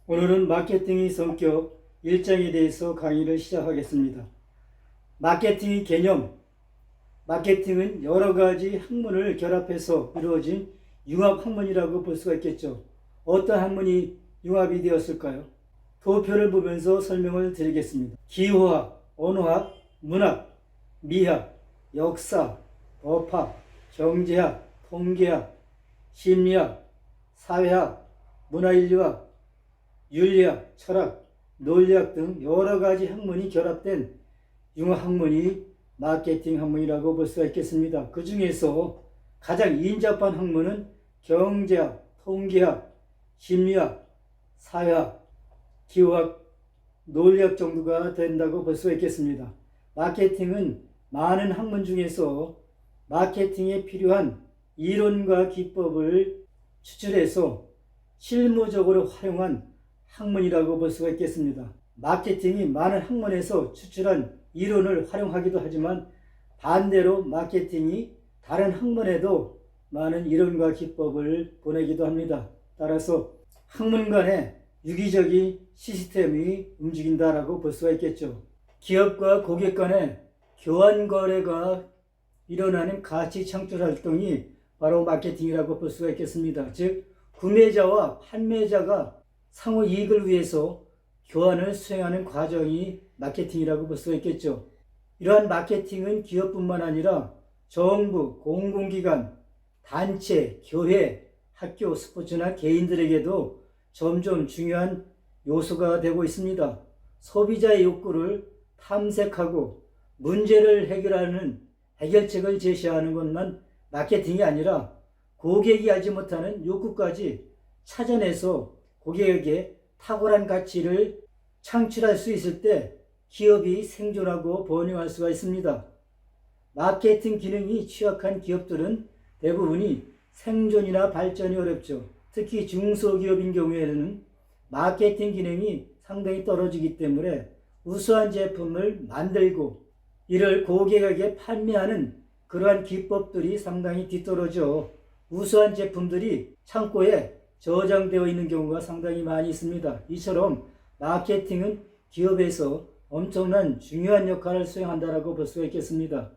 오늘은 마케팅의 성격 1장에 대해서 강의를 시작하겠습니다. 마케팅의 개념. 마케팅은 여러 가지 학문을 결합해서 이루어진 융합학문이라고 볼 수가 있겠죠. 어떤 학문이 융합이 되었을까요? 도표를 보면서 설명을 드리겠습니다. 기호학, 언어학, 문학, 미학, 역사, 법학, 경제학, 통계학, 심리학, 사회학, 문화인류학, 윤리학, 철학, 논리학 등 여러 가지 학문이 결합된 융합학문이 마케팅 학문이라고 볼 수가 있겠습니다. 그 중에서 가장 인접한 학문은 경제학, 통계학, 심리학, 사회학, 기호학, 논리학 정도가 된다고 볼 수가 있겠습니다. 마케팅은 많은 학문 중에서 마케팅에 필요한 이론과 기법을 추출해서 실무적으로 활용한 학문이라고 볼 수가 있겠습니다. 마케팅이 많은 학문에서 추출한 이론을 활용하기도 하지만 반대로 마케팅이 다른 학문에도 많은 이론과 기법을 보내기도 합니다. 따라서 학문 간의 유기적인 시스템이 움직인다라고 볼 수가 있겠죠. 기업과 고객 간의 교환 거래가 일어나는 가치 창출 활동이 바로 마케팅이라고 볼 수가 있겠습니다. 즉 구매자와 판매자가 상호 이익을 위해서 교환을 수행하는 과정이 마케팅이라고 볼 수가 있겠죠. 이러한 마케팅은 기업뿐만 아니라 정부, 공공기관, 단체, 교회, 학교, 스포츠나 개인들에게도 점점 중요한 요소가 되고 있습니다. 소비자의 욕구를 탐색하고 문제를 해결하는 해결책을 제시하는 것만 마케팅이 아니라 고객이 알지 못하는 욕구까지 찾아내서 고객에게 탁월한 가치를 창출할 수 있을 때 기업이 생존하고 번영할 수가 있습니다. 마케팅 기능이 취약한 기업들은 대부분이 생존이나 발전이 어렵죠. 특히 중소기업인 경우에는 마케팅 기능이 상당히 떨어지기 때문에 우수한 제품을 만들고 이를 고객에게 판매하는 그러한 기법들이 상당히 뒤떨어져 우수한 제품들이 창고에 저장되어 있는 경우가 상당히 많이 있습니다. 이처럼 마케팅은 기업에서 엄청난 중요한 역할을 수행한다고 볼 수가 있겠습니다.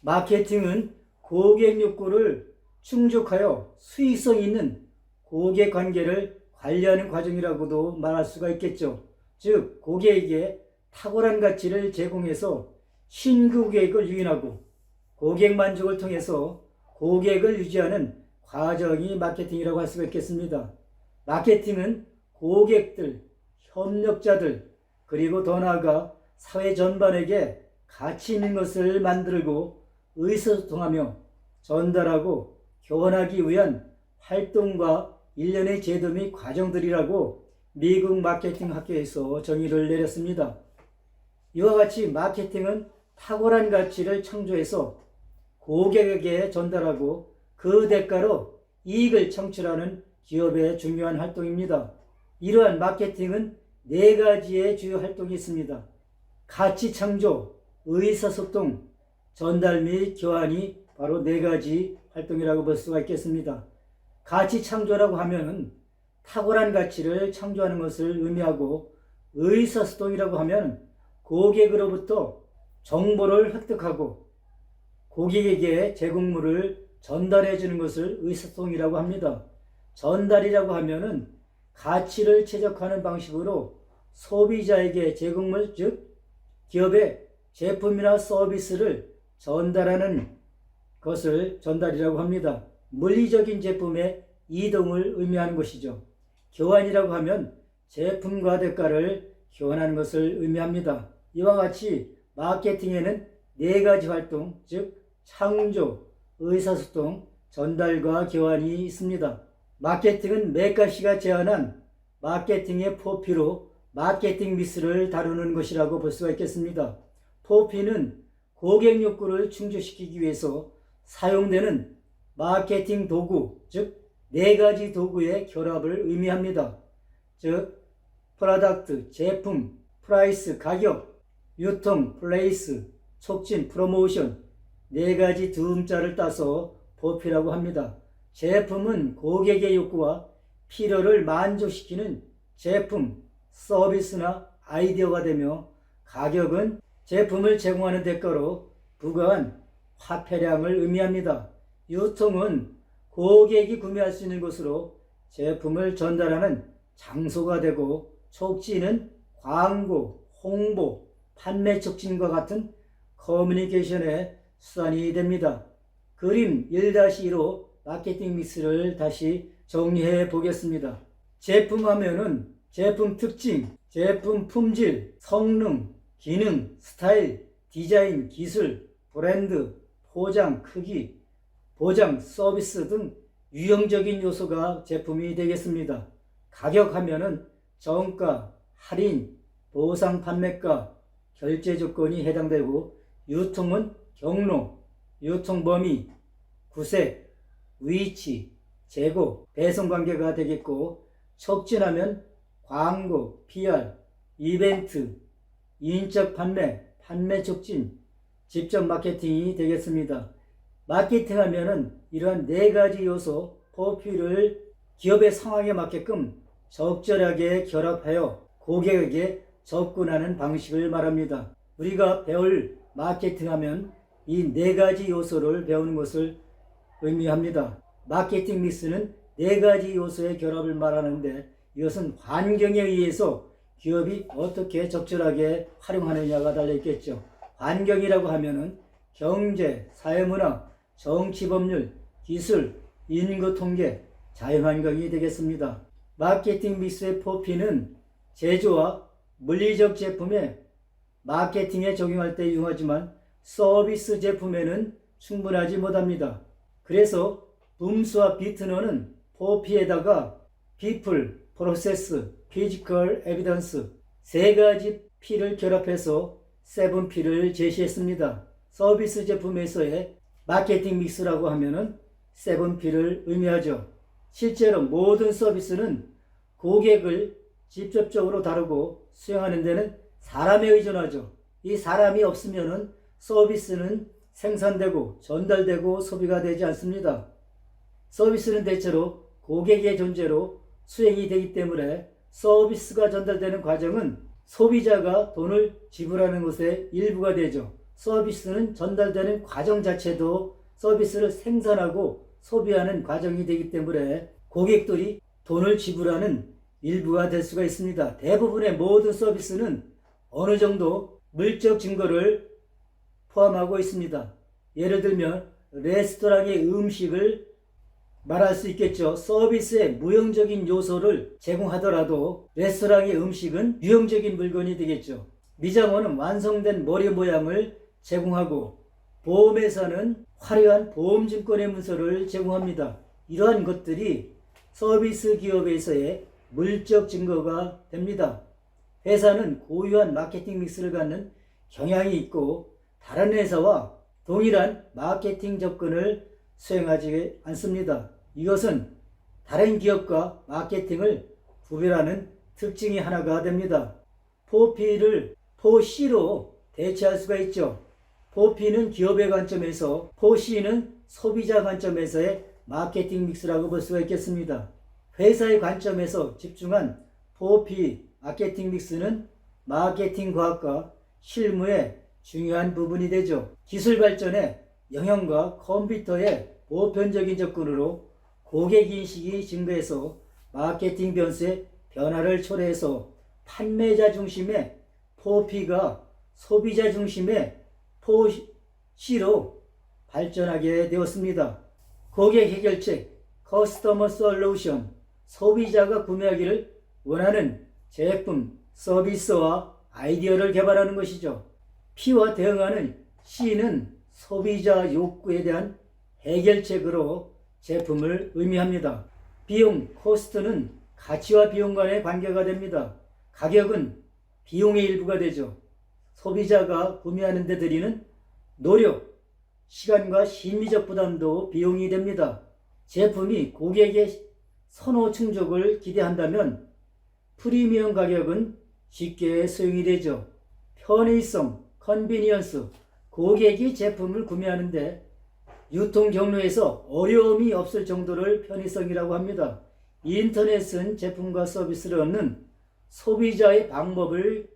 마케팅은 고객 욕구를 충족하여 수익성 있는 고객 관계를 관리하는 과정이라고도 말할 수가 있겠죠. 즉 고객에게 탁월한 가치를 제공해서 신고객을 유인하고 고객 만족을 통해서 고객을 유지하는 과정이 마케팅이라고 할 수가 있겠습니다. 마케팅은 고객들, 협력자들, 그리고 더 나아가 사회 전반에게 가치 있는 것을 만들고 의사소통하며 전달하고 교환하기 위한 활동과 일련의 제도 및 과정들이라고 미국 마케팅 학회에서 정의를 내렸습니다. 이와 같이 마케팅은 탁월한 가치를 창조해서 고객에게 전달하고 그 대가로 이익을 창출하는 기업의 중요한 활동입니다. 이러한 마케팅은 4가지의 주요 활동이 있습니다. 가치 창조, 의사소통, 전달 및 교환이 바로 4가지 활동이라고 볼 수가 있겠습니다. 가치 창조라고 하면 탁월한 가치를 창조하는 것을 의미하고 의사소통이라고 하면 고객으로부터 정보를 획득하고 고객에게 제공물을 전달해 주는 것을 의사소통이라고 합니다. 전달이라고 하면은 가치를 최적화하는 방식으로 소비자에게 제공물, 즉 기업의 제품이나 서비스를 전달하는 것을 전달이라고 합니다. 물리적인 제품의 이동을 의미하는 것이죠. 교환이라고 하면 제품과 대가를 교환하는 것을 의미합니다. 이와 같이 마케팅에는 4가지 활동, 즉 창조, 의사소통, 전달과 교환이 있습니다. 마케팅은 맥카시가 제안한 마케팅의 4P로 마케팅 미스를 다루는 것이라고 볼 수가 있겠습니다. 4P는 고객 욕구를 충족시키기 위해서 사용되는 마케팅 도구, 즉 4가지 도구의 결합을 의미합니다. 즉 프로덕트, 제품, 프라이스, 가격, 유통, 플레이스, 촉진, 프로모션 4가지 두음자를 따서 4P라고 합니다. 제품은 고객의 욕구와 필요를 만족시키는 제품, 서비스나 아이디어가 되며 가격은 제품을 제공하는 대가로 부과한 화폐량을 의미합니다. 유통은 고객이 구매할 수 있는 곳으로 제품을 전달하는 장소가 되고 촉진은 광고, 홍보, 판매 촉진과 같은 커뮤니케이션의 수단이 됩니다. 그림 1-2로 마케팅 믹스를 다시 정리해 보겠습니다. 제품 하면은 제품 특징, 제품 품질, 성능, 기능, 스타일, 디자인, 기술, 브랜드, 포장, 크기, 보장, 서비스 등 유형적인 요소가 제품이 되겠습니다. 가격 하면은 정가, 할인, 보상 판매가, 결제 조건이 해당되고 유통은 경로, 유통 범위, 구색, 위치, 재고, 배송 관계가 되겠고 촉진하면 광고, PR, 이벤트, 인적 판매, 판매 촉진, 직접 마케팅이 되겠습니다. 마케팅 하면은 이러한 4가지 요소, 4P를 기업의 상황에 맞게끔 적절하게 결합하여 고객에게 접근하는 방식을 말합니다. 우리가 배울 마케팅 하면 이 4가지 요소를 배우는 것을 의미합니다. 마케팅 믹스는 4가지 요소의 결합을 말하는데 이것은 환경에 의해서 기업이 어떻게 적절하게 활용하느냐가 달려있겠죠. 환경이라고 하면은 경제, 사회문화, 정치법률, 기술, 인구통계, 자연환경이 되겠습니다. 마케팅 믹스의 4P는 제조와 물리적 제품에 마케팅에 적용할 때 이용하지만 서비스 제품에는 충분하지 못합니다. 그래서 붐스와 비트너는 4P에다가 people, process, physical evidence 3가지 P를 결합해서 7P를 제시했습니다. 서비스 제품에서의 마케팅 믹스라고 하면은 7P를 의미하죠. 실제로 모든 서비스는 고객을 직접적으로 다루고 수행하는 데는 사람에 의존하죠. 이 사람이 없으면은 서비스는 생산되고 전달되고 소비가 되지 않습니다. 서비스는 대체로 고객의 존재로 수행이 되기 때문에 서비스가 전달되는 과정은 소비자가 돈을 지불하는 것의 일부가 되죠. 서비스는 전달되는 과정 자체도 서비스를 생산하고 소비하는 과정이 되기 때문에 고객들이 돈을 지불하는 일부가 될 수가 있습니다. 대부분의 모든 서비스는 어느 정도 물적 증거를 포함하고 있습니다. 예를 들면 레스토랑의 음식을 말할 수 있겠죠. 서비스의 무형적인 요소를 제공하더라도 레스토랑의 음식은 유형적인 물건이 되겠죠. 미장원은 완성된 머리 모양을 제공하고 보험회사는 화려한 보험증권의 문서를 제공합니다. 이러한 것들이 서비스 기업에서의 물적 증거가 됩니다. 회사는 고유한 마케팅 믹스를 갖는 경향이 있고 다른 회사와 동일한 마케팅 접근을 수행하지 않습니다. 이것은 다른 기업과 마케팅을 구별하는 특징이 하나가 됩니다. 4P를 4C로 대체할 수가 있죠. 4P는 기업의 관점에서 4C는 소비자 관점에서의 마케팅 믹스라고 볼 수가 있겠습니다. 회사의 관점에서 집중한 4P 마케팅 믹스는 마케팅 과학과 실무의 중요한 부분이 되죠. 기술 발전의 영향과 컴퓨터의 보편적인 접근으로 고객인식이 증가해서 마케팅 변수의 변화를 초래해서 판매자 중심의 4P가 소비자 중심의 4C로 발전하게 되었습니다. 고객 해결책, 커스터머 솔루션, 소비자가 구매하기를 원하는 제품, 서비스와 아이디어를 개발하는 것이죠. P와 대응하는 C는 소비자 욕구에 대한 해결책으로 제품을 의미합니다. 비용, 코스트는 가치와 비용 간의 관계가 됩니다. 가격은 비용의 일부가 되죠. 소비자가 구매하는 데 들이는 노력, 시간과 심리적 부담도 비용이 됩니다. 제품이 고객의 선호 충족을 기대한다면 프리미엄 가격은 쉽게 수용이 되죠. 편의성, 컨비니언스, 고객이 제품을 구매하는데 유통 경로에서 어려움이 없을 정도를 편의성이라고 합니다. 인터넷은 제품과 서비스를 얻는 소비자의 방법을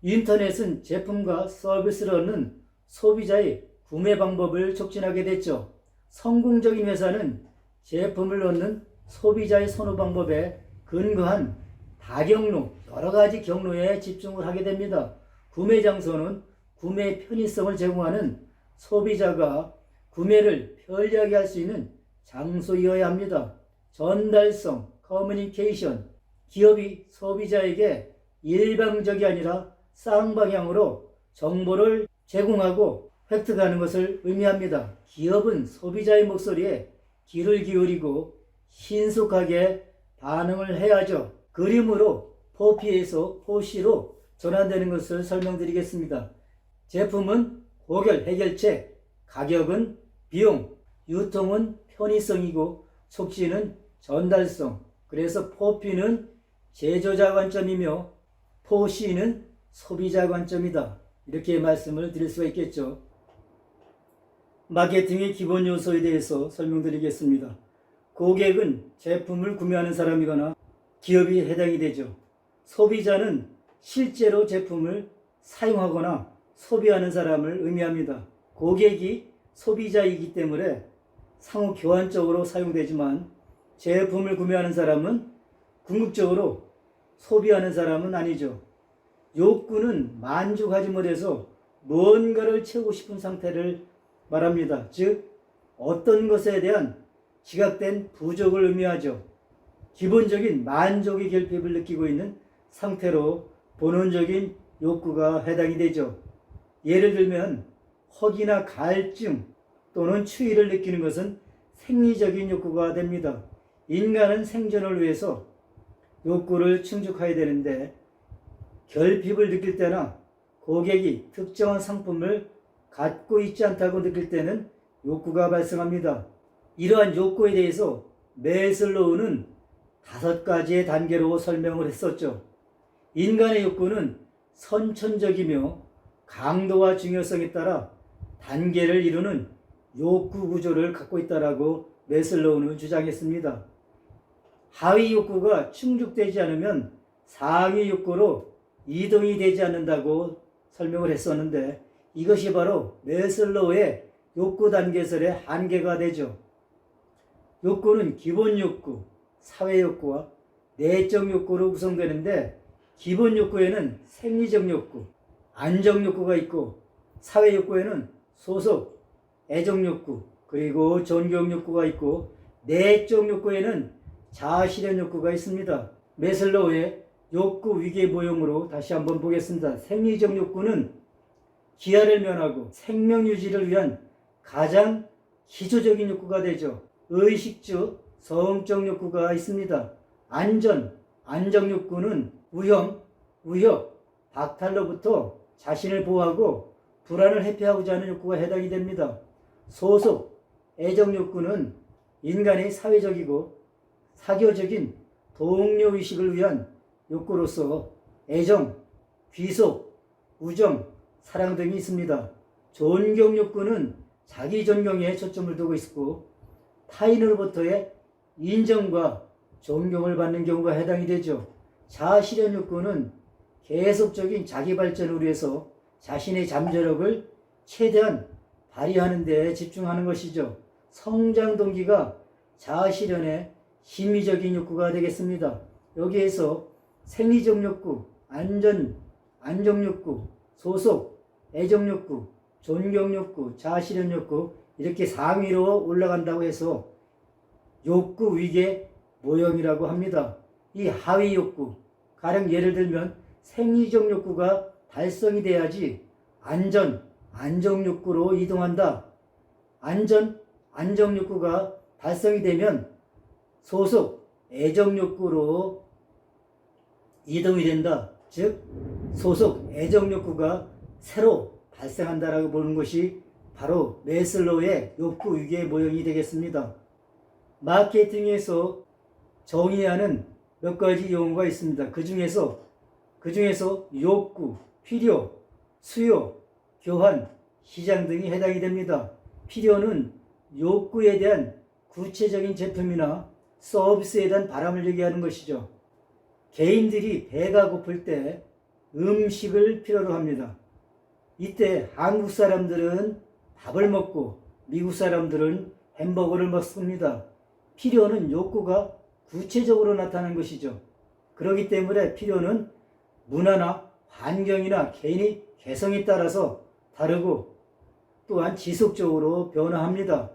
인터넷은 제품과 서비스를 얻는 소비자의 구매 방법을 촉진하게 됐죠. 성공적인 회사는 제품을 얻는 소비자의 선호 방법에 근거한 다경로, 여러 가지 경로에 집중을 하게 됩니다. 구매 장소는 구매 편의성을 제공하는 소비자가 구매를 편리하게 할 수 있는 장소이어야 합니다. 전달성, 커뮤니케이션, 기업이 소비자에게 일방적이 아니라 쌍방향으로 정보를 제공하고 획득하는 것을 의미합니다. 기업은 소비자의 목소리에 귀를 기울이고 신속하게 반응을 해야죠. 그림으로 포피에서 포시로 전환되는 것을 설명드리겠습니다. 제품은 고결 해결책, 가격은 비용, 유통은 편의성이고 촉진은 전달성. 그래서 포피는 제조자 관점이며 포시는 소비자 관점이다. 이렇게 말씀을 드릴 수가 있겠죠. 마케팅의 기본 요소에 대해서 설명드리겠습니다. 고객은 제품을 구매하는 사람이거나 기업이 해당이 되죠. 소비자는 실제로 제품을 사용하거나 소비하는 사람을 의미합니다. 고객이 소비자이기 때문에 상호 교환적으로 사용되지만 제품을 구매하는 사람은 궁극적으로 소비하는 사람은 아니죠. 욕구는 만족하지 못해서 뭔가를 채우고 싶은 상태를 말합니다. 즉 어떤 것에 대한 지각된 부족을 의미하죠. 기본적인 만족의 결핍을 느끼고 있는 상태로 본원적인 욕구가 해당이 되죠. 예를 들면 허기나 갈증 또는 추위를 느끼는 것은 생리적인 욕구가 됩니다. 인간은 생존을 위해서 욕구를 충족해야 되는데 결핍을 느낄 때나 고객이 특정한 상품을 갖고 있지 않다고 느낄 때는 욕구가 발생합니다. 이러한 욕구에 대해서 매슬로우는 5가지의 단계로 설명을 했었죠. 인간의 욕구는 선천적이며 강도와 중요성에 따라 단계를 이루는 욕구 구조를 갖고 있다라고 매슬로우는 주장했습니다. 하위 욕구가 충족되지 않으면 상위 욕구로 이동이 되지 않는다고 설명을 했었는데 이것이 바로 매슬로우의 욕구 단계설의 한계가 되죠. 욕구는 기본 욕구, 사회 욕구와 내적 욕구로 구성되는데 기본 욕구에는 생리적 욕구, 안정 욕구가 있고 사회 욕구에는 소속, 애정 욕구, 그리고 존경 욕구가 있고 내적 욕구에는 자아실현 욕구가 있습니다. 매슬로우의 욕구 위계 모형으로 다시 한번 보겠습니다. 생리적 욕구는 기한을 면하고 생명 유지를 위한 가장 기초적인 욕구가 되죠. 의식주, 성적 욕구가 있습니다. 안정 욕구는 위험, 위협, 박탈로부터 자신을 보호하고 불안을 회피하고자 하는 욕구가 해당이 됩니다. 소속, 애정 욕구는 인간의 사회적이고 사교적인 동료 의식을 위한 욕구로서 애정, 귀속, 우정, 사랑 등이 있습니다. 존경 욕구는 자기 존경에 초점을 두고 있고 타인으로부터의 인정과 존경을 받는 경우가 해당이 되죠. 자아실현 욕구는 계속적인 자기 발전을 위해서 자신의 잠재력을 최대한 발휘하는 데 집중하는 것이죠. 성장 동기가 자아실현의 심리적인 욕구가 되겠습니다. 여기에서 생리적 욕구, 안정 욕구, 소속, 애정 욕구, 존경 욕구, 자아실현 욕구 이렇게 상위로 올라간다고 해서 욕구 위계 모형이라고 합니다. 이 하위 욕구, 가령 예를 들면 생리적 욕구가 달성이 돼야지 안정 욕구로 이동한다. 안정 욕구가 달성이 되면 소속, 애정 욕구로 이동이 된다. 즉 소속, 애정 욕구가 새로 발생한다라고 보는 것이 바로 매슬로우의 욕구 위계 모형이 되겠습니다. 마케팅에서 정의하는 몇 가지 용어가 있습니다. 그 중에서 욕구, 필요, 수요, 교환, 시장 등이 해당이 됩니다. 필요는 욕구에 대한 구체적인 제품이나 서비스에 대한 바람을 얘기하는 것이죠. 개인들이 배가 고플 때 음식을 필요로 합니다. 이때 한국 사람들은 밥을 먹고 미국 사람들은 햄버거를 먹습니다. 필요는 욕구가 구체적으로 나타나는 것이죠. 그렇기 때문에 필요는 문화나 환경이나 개인의 개성에 따라서 다르고 또한 지속적으로 변화합니다.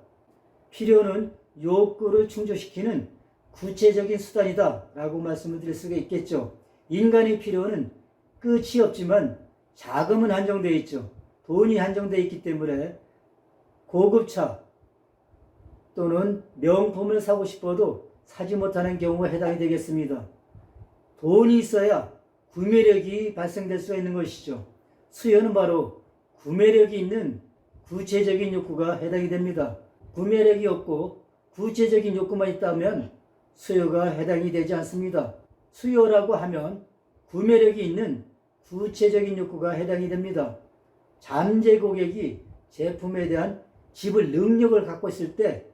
필요는 욕구를 충족시키는 구체적인 수단이다 라고 말씀을 드릴 수가 있겠죠. 인간의 필요는 끝이 없지만 자금은 한정되어 있죠. 돈이 한정되어 있기 때문에 고급차 또는 명품을 사고 싶어도 사지 못하는 경우가 해당이 되겠습니다. 돈이 있어야 구매력이 발생될 수가 있는 것이죠. 수요는 바로 구매력이 있는 구체적인 욕구가 해당이 됩니다. 구매력이 없고 구체적인 욕구만 있다면 수요가 해당이 되지 않습니다. 수요라고 하면 구매력이 있는 구체적인 욕구가 해당이 됩니다. 잠재 고객이 제품에 대한 지불 능력을 갖고 있을 때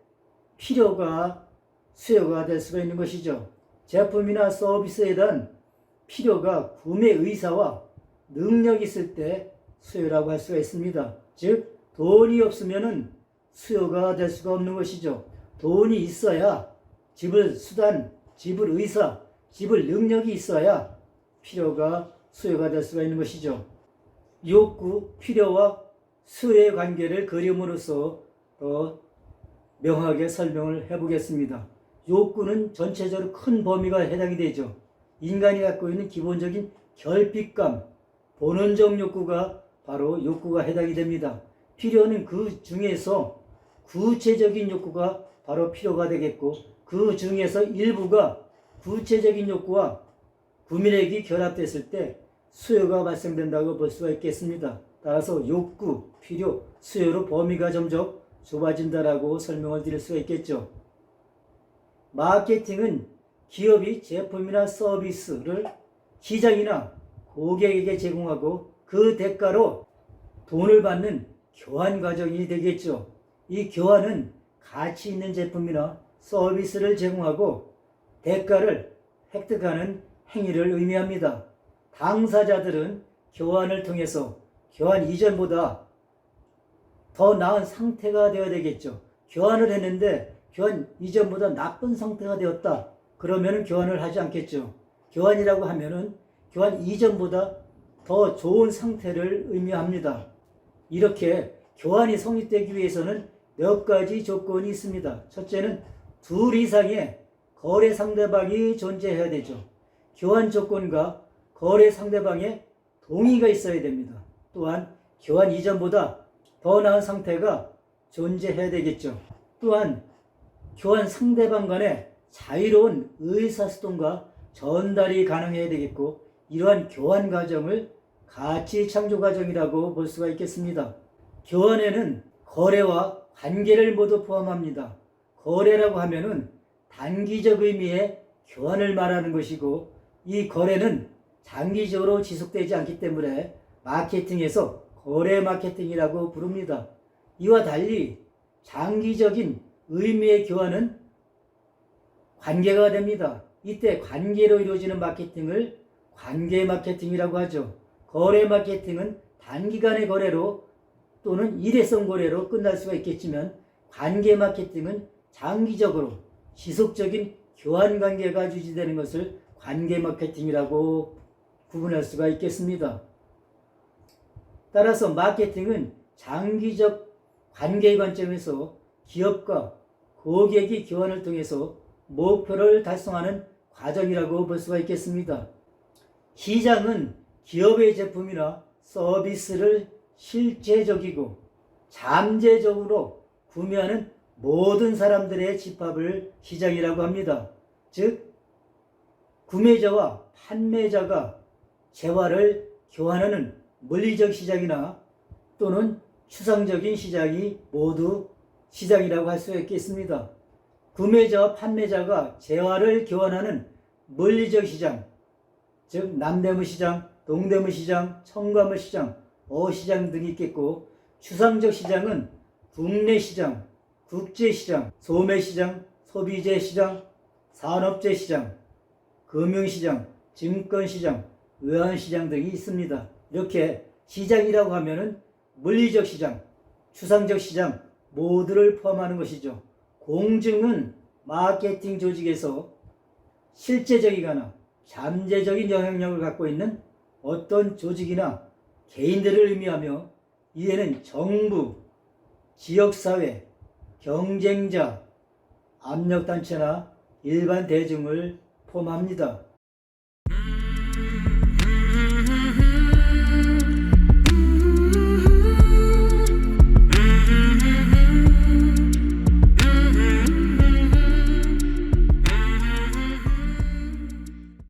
필요가 수요가 될 수가 있는 것이죠. 제품이나 서비스에 대한 필요가 구매 의사와 능력이 있을 때 수요라고 할 수가 있습니다. 즉 돈이 없으면 수요가 될 수가 없는 것이죠. 돈이 있어야 지불 수단, 지불 의사, 지불 능력이 있어야 필요가 수요가 될 수가 있는 것이죠. 욕구, 필요와 수요의 관계를 그림으로써 더 명확하게 설명을 해보겠습니다. 욕구는 전체적으로 큰 범위가 해당이 되죠. 인간이 갖고 있는 기본적인 결핍감, 본원적 욕구가 바로 욕구가 해당이 됩니다. 필요는 그 중에서 구체적인 욕구가 바로 필요가 되겠고 그 중에서 일부가 구체적인 욕구와 구매력이 결합됐을 때 수요가 발생된다고 볼 수가 있겠습니다. 따라서 욕구, 필요, 수요로 범위가 점점 좁아진다라고 설명을 드릴 수가 있겠죠. 마케팅은 기업이 제품이나 서비스를 시장이나 고객에게 제공하고 그 대가로 돈을 받는 교환 과정이 되겠죠. 이 교환은 가치 있는 제품이나 서비스를 제공하고 대가를 획득하는 행위를 의미합니다. 당사자들은 교환을 통해서 교환 이전보다 더 나은 상태가 되어야 되겠죠. 교환을 했는데 교환 이전보다 나쁜 상태가 되었다. 그러면 교환을 하지 않겠죠. 교환이라고 하면은 교환 이전보다 더 좋은 상태를 의미합니다. 이렇게 교환이 성립되기 위해서는 몇 가지 조건이 있습니다. 첫째는 둘 이상의 거래 상대방이 존재해야 되죠. 교환 조건과 거래 상대방의 동의가 있어야 됩니다. 또한 교환 이전보다 더 나은 상태가 존재해야 되겠죠. 또한 교환 상대방 간의 자유로운 의사소통과 전달이 가능해야 되겠고 이러한 교환 과정을 가치 창조 과정이라고 볼 수가 있겠습니다. 교환에는 거래와 관계를 모두 포함합니다. 거래라고 하면은 단기적 의미의 교환을 말하는 것이고 이 거래는 장기적으로 지속되지 않기 때문에 마케팅에서 거래 마케팅이라고 부릅니다. 이와 달리 장기적인 의미의 교환은 관계가 됩니다. 이때 관계로 이루어지는 마케팅을 관계 마케팅이라고 하죠. 거래 마케팅은 단기간의 거래로 또는 일회성 거래로 끝날 수가 있겠지만 관계 마케팅은 장기적으로 지속적인 교환 관계가 유지되는 것을 관계 마케팅이라고 구분할 수가 있겠습니다. 따라서 마케팅은 장기적 관계의 관점에서 기업과 고객이 교환을 통해서 목표를 달성하는 과정이라고 볼 수가 있겠습니다. 시장은 기업의 제품이나 서비스를 실제적이고 잠재적으로 구매하는 모든 사람들의 집합을 시장이라고 합니다. 즉 구매자와 판매자가 재화를 교환하는 물리적 시장이나 또는 추상적인 시장이 모두 시장이라고 할 수 있겠습니다. 구매자와 판매자가 재화를 교환하는 물리적 시장, 즉 남대문 시장, 동대문 시장, 청과문 시장, 어시장 등이 있겠고 추상적 시장은 국내 시장, 국제 시장, 소매 시장, 소비재 시장, 산업재 시장, 금융시장, 증권시장, 외환시장 등이 있습니다. 이렇게 시장이라고 하면은 물리적 시장, 추상적 시장 모두를 포함하는 것이죠. 공증은 마케팅 조직에서 실제적이거나 잠재적인 영향력을 갖고 있는 어떤 조직이나 개인들을 의미하며 이에는 정부, 지역사회, 경쟁자, 압력단체나 일반 대중을 포함합니다.